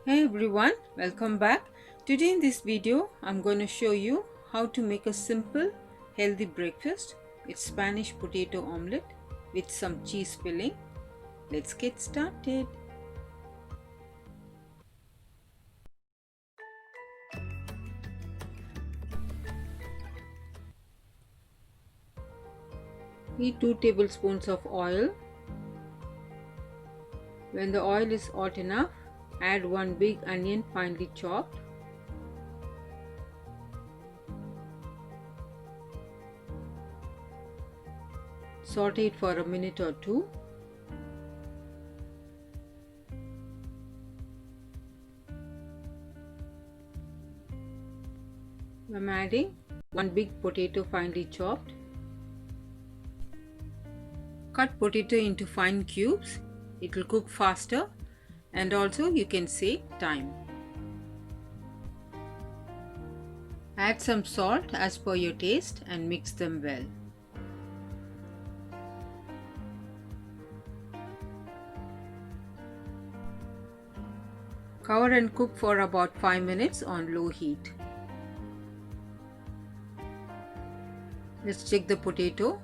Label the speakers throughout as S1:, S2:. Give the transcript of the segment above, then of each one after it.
S1: Hey everyone, welcome back. Today in this video, I'm going to show you how to make a simple, healthy breakfast with Spanish potato omelette with some cheese filling. Let's get started. Heat 2 tablespoons of oil. When the oil is hot enough, add 1 big onion finely chopped. Saute it for a minute or two. I'm adding 1 big potato finely chopped. Cut potato into fine cubes. It will cook faster and also you can save time. Add some salt as per your taste and mix them well. Cover and cook for about 5 minutes on low heat. Let's check the potato.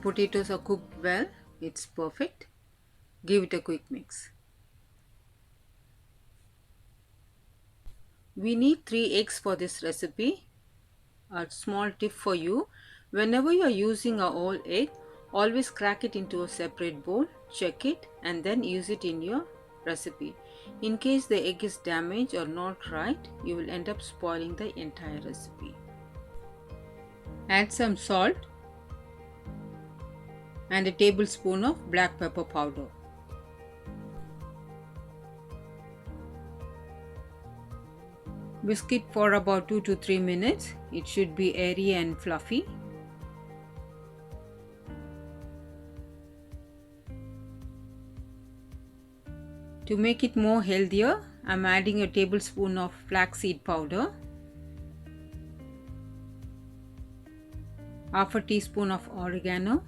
S1: Potatoes are cooked well, it's perfect. Give it a quick mix. We need 3 eggs for this recipe. A small tip for you, whenever you are using a whole egg, always crack it into a separate bowl, check it and then use it in your recipe. In case the egg is damaged or not right, you will end up spoiling the entire recipe. Add some salt and a tablespoon of black pepper powder. Whisk it for about 2 to 3 minutes. It should be airy and fluffy. To make it more healthier, I'm adding a tablespoon of flaxseed powder, half a teaspoon of oregano,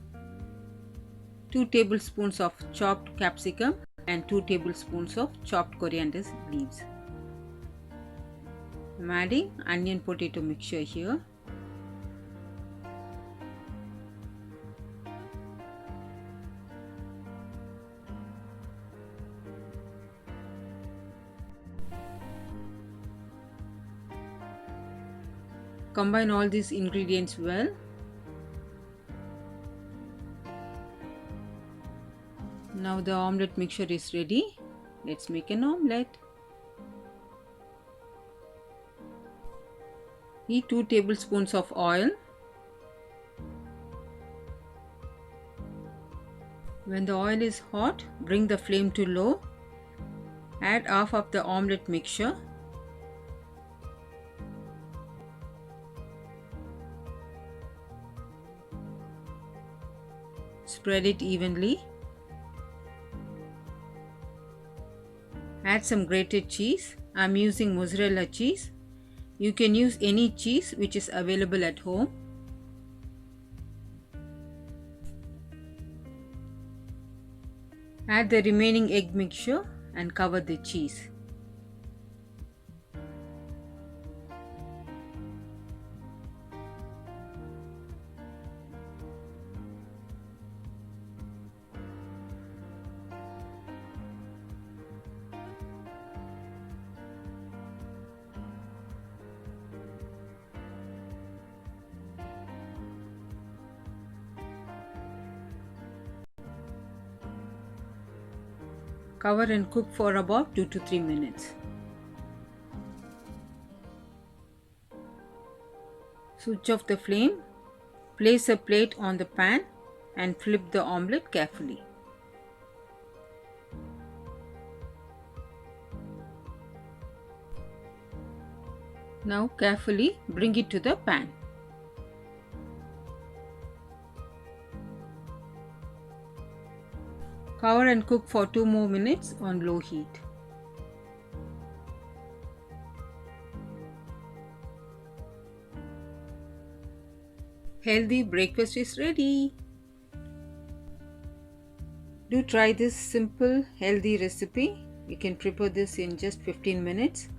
S1: 2 tablespoons of chopped capsicum and 2 tablespoons of chopped coriander leaves. I'm adding onion potato mixture here. Combine all these ingredients well. Now the omelette mixture is ready. Let's make an omelette. Heat 2 tablespoons of oil. When the oil is hot, bring the flame to low. Add half of the omelette mixture. Spread it evenly. Add some grated cheese. I'm using mozzarella cheese. You can use any cheese which is available at home. Add the remaining egg mixture and cover the cheese. Cover and cook for about 2 to 3 minutes. Switch off the flame. Place a plate on the pan and flip the omelette carefully. Now carefully bring it to the pan. Cover and cook for 2 more minutes on low heat. Healthy breakfast is ready. Do try this simple, healthy recipe. You can prepare this in just 15 minutes.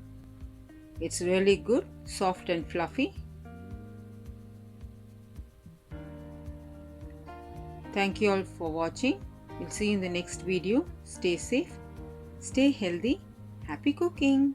S1: It's really good, soft and fluffy. Thank you all for watching. We'll see you in the next video. Stay safe, stay healthy, happy cooking.